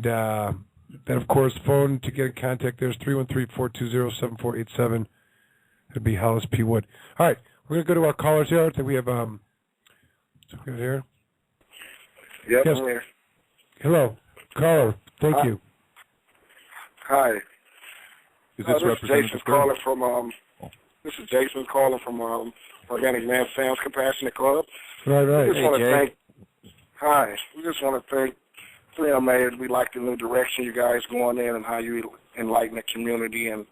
then, of course, phone to get in contact there is 313-420-7487. That'd be Hollis P. Wood. All right, we're going to go to our callers here. I think we have here. Yep, yes. I'm here. Hello, caller. Thank you. Hi. Is this Jason calling from This is Jason calling from Organic Man Sam's Compassionate Club. Right. We just want to thank 3MA. We like the new direction you guys going in and how you enlighten the community. And,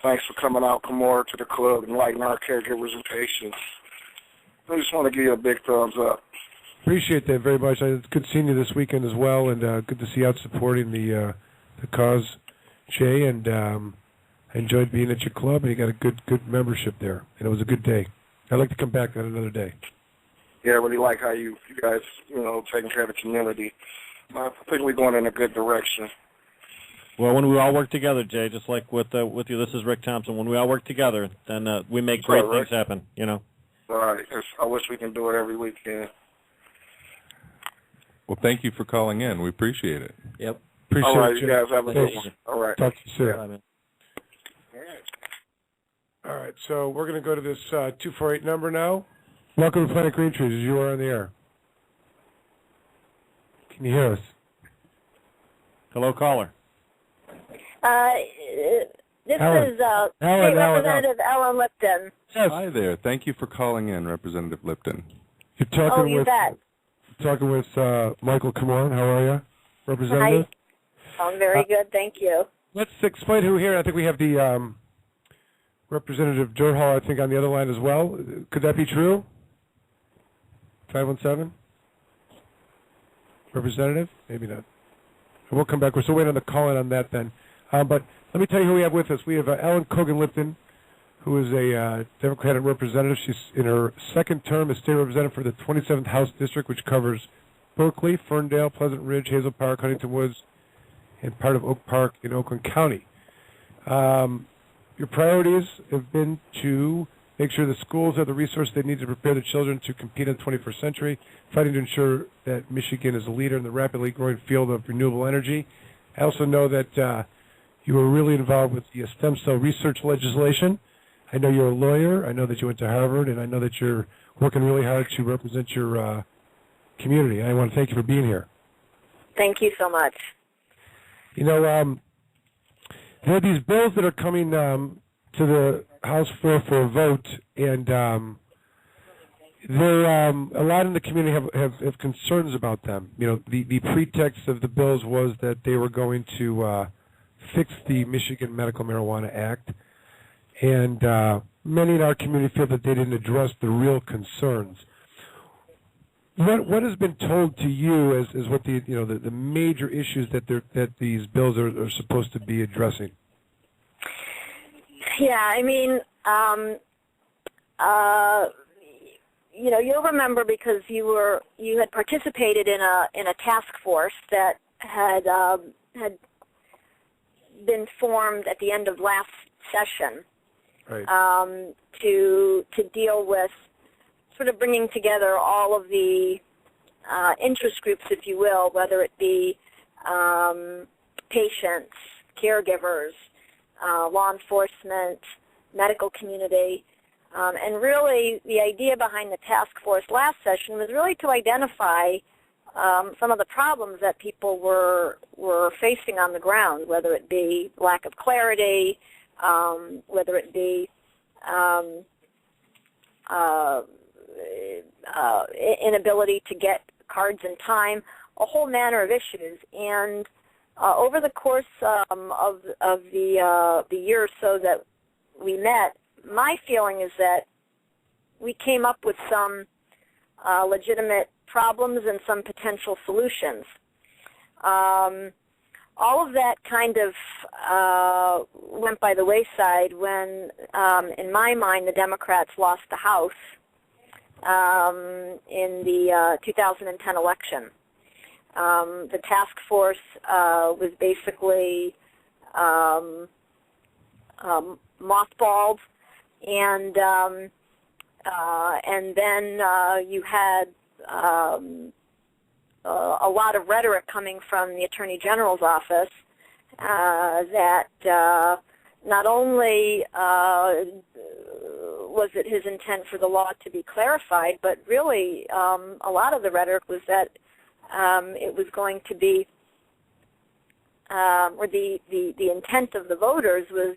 thanks for coming out more to the club, enlighten our caregivers and patients. I just want to give you a big thumbs up. Appreciate that very much. It's good seeing you this weekend as well, and good to see you out supporting the cause, Jay. And I enjoyed being at your club, and you got a good membership there, and it was a good day. I'd like to come back on another day. Yeah, I really like how you guys, taking care of the community. I think we're going in a good direction. Well, when we all work together, Jay, just like with you, this is Rick Thompson. When we all work together, then we make great things happen, All right. I wish we can do it every weekend. Well, thank you for calling in. We appreciate it. Yep. Appreciate all right, you. You guys have a good one. All right. Talk to you soon. Yeah. All right, so we're going to go to this 248 number now. Welcome to Planet Green Trees. You are on the air. Can you hear us? Hello, caller. This Ellen. is State Ellen. Representative Ellen Lipton. Yes. Hi there. Thank you for calling in, Representative Lipton. You're talking you bet. Talking with Michael Camorn. How are you, Representative? Hi. I'm very good, thank you. Let's explain who here. I think we have the Representative Durhal, I think, on the other line as well. Could that be true? 517? Representative? Maybe not. We'll come back. We're still waiting on the call-in on that then. But let me tell you who we have with us. We have Ellen Cogan-Lipton, who is a Democratic representative. She's in her second term as state representative for the 27th House District, which covers Berkeley, Ferndale, Pleasant Ridge, Hazel Park, Huntington Woods, and part of Oak Park in Oakland County. Your priorities have been to make sure the schools have the resources they need to prepare the children to compete in the 21st century, fighting to ensure that Michigan is a leader in the rapidly growing field of renewable energy. I also know that you were really involved with the stem cell research legislation. I know you're a lawyer. I know that you went to Harvard, and I know that you're working really hard to represent your community. I want to thank you for being here. Thank you so much. There are these bills that are coming to the House floor for a vote, and a lot in the community have concerns about them. The pretext of the bills was that they were going to fix the Michigan Medical Marijuana Act, and many in our community feel that they didn't address the real concerns. What has been told to you as what the major issues that these bills are supposed to be addressing? Yeah, I mean, you'll remember because you had participated in a task force that had been formed at the end of last session, right. To deal with sort of bringing together all of the interest groups, if you will, whether it be patients, caregivers, law enforcement, medical community. And really, the idea behind the task force last session was really to identify some of the problems that people were facing on the ground, whether it be lack of clarity, whether it be inability to get cards in time, a whole manner of issues. And over the course of the year or so that we met, my feeling is that we came up with some legitimate problems and some potential solutions. All of that kind of went by the wayside when, in my mind, the Democrats lost the House in the 2010 election. The task force was basically mothballed, and then you had a lot of rhetoric coming from the Attorney General's office that not only was it his intent for the law to be clarified, but really a lot of the rhetoric was that it was going to be, or the intent of the voters was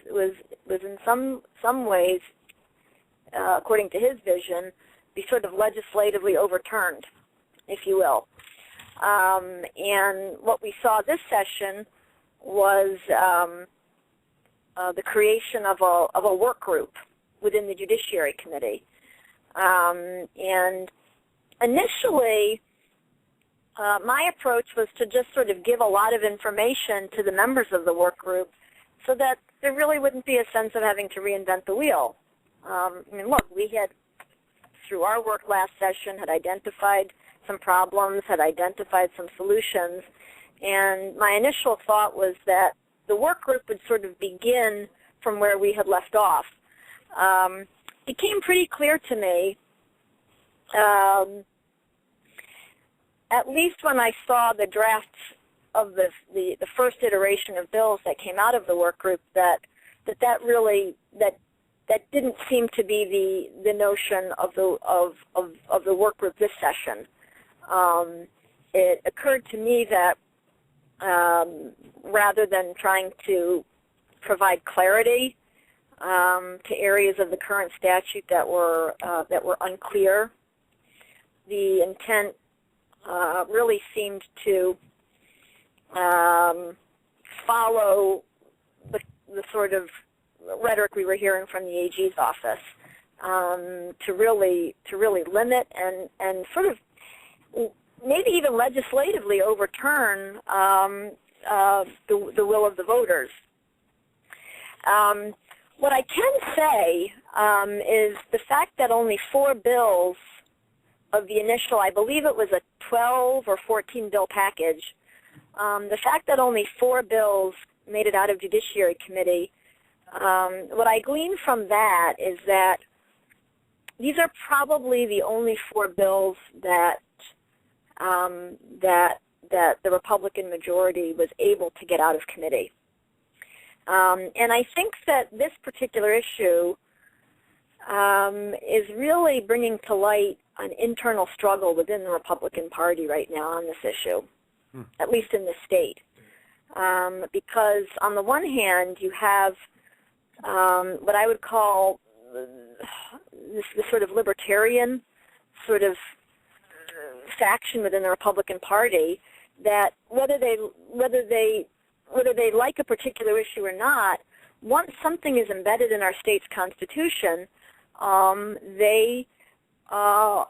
in some ways, according to his vision, be sort of legislatively overturned, if you will. And what we saw this session was the creation of a work group within the Judiciary Committee. And initially, my approach was to just sort of give a lot of information to the members of the work group so that there really wouldn't be a sense of having to reinvent the wheel. I mean, look, we had, through our work last session, had identified some problems, had identified some solutions, and my initial thought was that the work group would sort of begin from where we had left off. It became pretty clear to me, at least when I saw the drafts of the first iteration of bills that came out of the work group, that didn't seem to be the notion of the work group this session. It occurred to me that rather than trying to provide clarity to areas of the current statute that were unclear, the intent really seemed to follow the sort of rhetoric we were hearing from the AG's office, to really limit and sort of maybe even legislatively overturn the will of the voters. What I can say is the fact that only 4 bills of the initial, I believe it was a 12 or 14 bill package, the fact that only 4 bills made it out of Judiciary Committee, what I glean from that is that these are probably the only 4 bills that that the Republican majority was able to get out of committee. And I think that this particular issue is really bringing to light an internal struggle within the Republican Party right now on this issue, at least in this state. Because on the one hand, you have what I would call this sort of libertarian sort of faction within the Republican Party that whether they like a particular issue or not, once something is embedded in our state's constitution, they are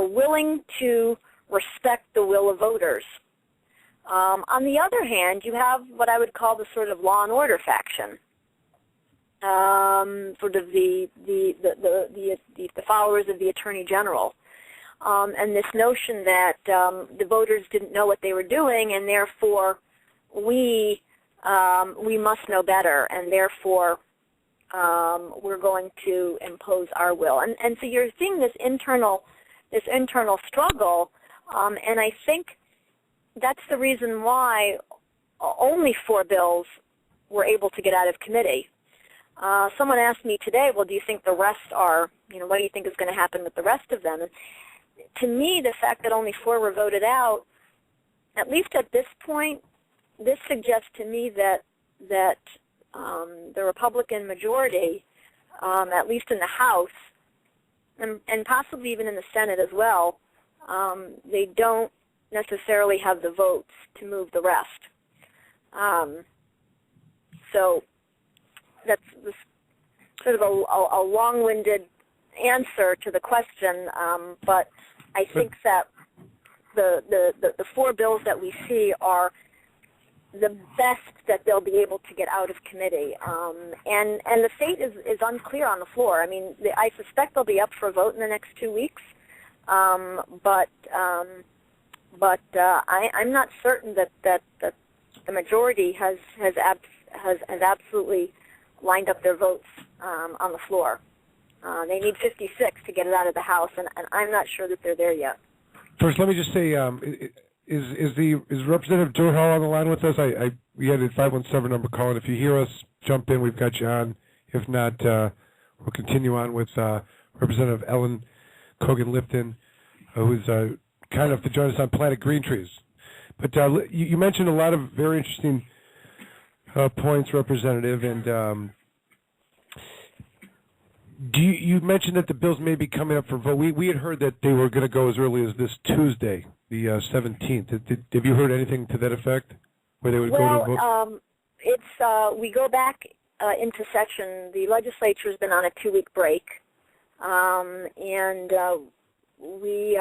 willing to respect the will of voters. On the other hand, you have what I would call the sort of law and order faction, sort of the followers of the Attorney General, and this notion that the voters didn't know what they were doing, and therefore we must know better, and therefore we're going to impose our will. And so you're seeing this internal struggle, and I think that's the reason why only 4 bills were able to get out of committee. Someone asked me today, well, do you think the rest are, what do you think is going to happen with the rest of them? And to me, the fact that only 4 were voted out, at least at this point, this suggests to me that the Republican majority, at least in the House, and possibly even in the Senate as well, they don't necessarily have the votes to move the rest. So that's sort of a long-winded answer to the question, but I think that the 4 bills that we see are the best that they'll be able to get out of committee. And the fate is unclear on the floor. I mean, I suspect they'll be up for a vote in the next 2 weeks, but I'm not certain that the majority has absolutely lined up their votes on the floor. They need 56 to get it out of the House, and I'm not sure that they're there yet. First, let me just say, is Representative Durhal on the line with us? We had a 517 number calling. If you hear us, jump in. We've got you on. If not, we'll continue on with Representative Ellen Kogan-Lipton, who's kind enough to join us on Planet Green Trees. But you mentioned a lot of very interesting points, Representative, and you mentioned that the bills may be coming up for vote. We had heard that they were going to go as early as this Tuesday, the 17th. Have you heard anything to that effect, where they would go to vote? We go back into session. The legislature has been on a 2-week break, and we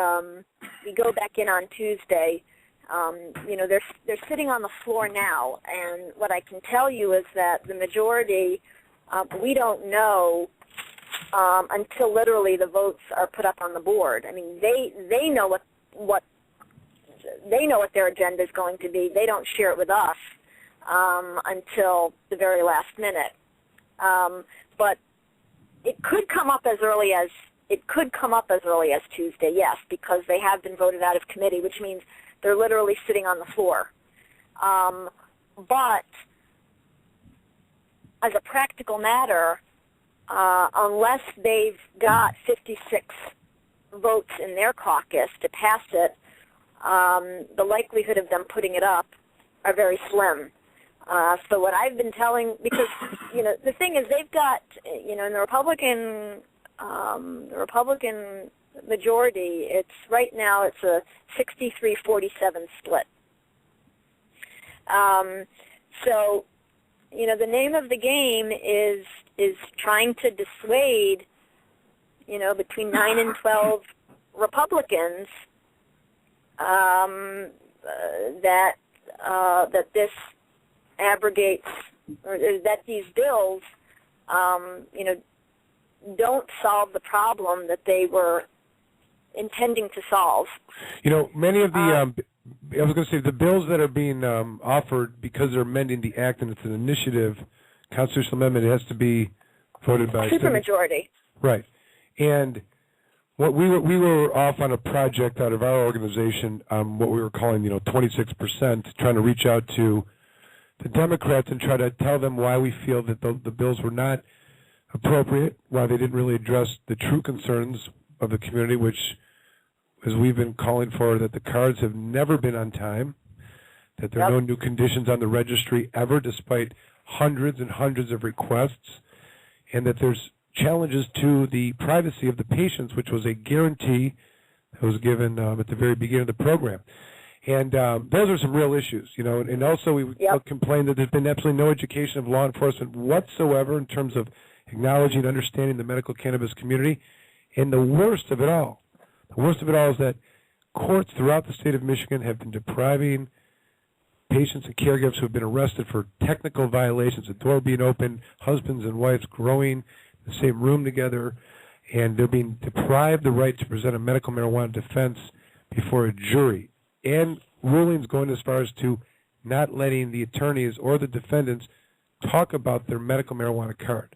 go back in on Tuesday. They're sitting on the floor now, and what I can tell you is that the majority, we don't know until literally the votes are put up on the board. I mean, they know what they know what their agenda is going to be. They don't share it with us until the very last minute. But it could come up as early as Tuesday, yes, because they have been voted out of committee, which means they're literally sitting on the floor. But as a practical matter, unless they've got 56 votes in their caucus to pass it, the likelihood of them putting it up are very slim. So what I've been telling, because the thing is, they've got in the Republican majority, right now it's a 63-47 split. So the name of the game is trying to dissuade between 9 and 12 Republicans that this abrogates, or that these bills don't solve the problem that they were intending to solve. Many of the I was going to say the bills that are being offered, because they're amending the act and it's an initiative, constitutional amendment, it has to be voted by supermajority. Right. And what we were off on a project out of our organization, what we were calling 26%, trying to reach out to the Democrats and try to tell them why we feel that the bills were not appropriate, why they didn't really address the true concerns of the community, which, as we've been calling for, that the cards have never been on time, that there are no new conditions on the registry ever, despite hundreds and hundreds of requests, and that there's challenges to the privacy of the patients, which was a guarantee that was given at the very beginning of the program. And those are some real issues, and also we complained that there's been absolutely no education of law enforcement whatsoever in terms of acknowledging and understanding the medical cannabis community. And the worst of it all is that courts throughout the state of Michigan have been depriving patients and caregivers who have been arrested for technical violations, the door being open, husbands and wives growing in the same room together, and they're being deprived the right to present a medical marijuana defense before a jury, and rulings going as far as to not letting the attorneys or the defendants talk about their medical marijuana card.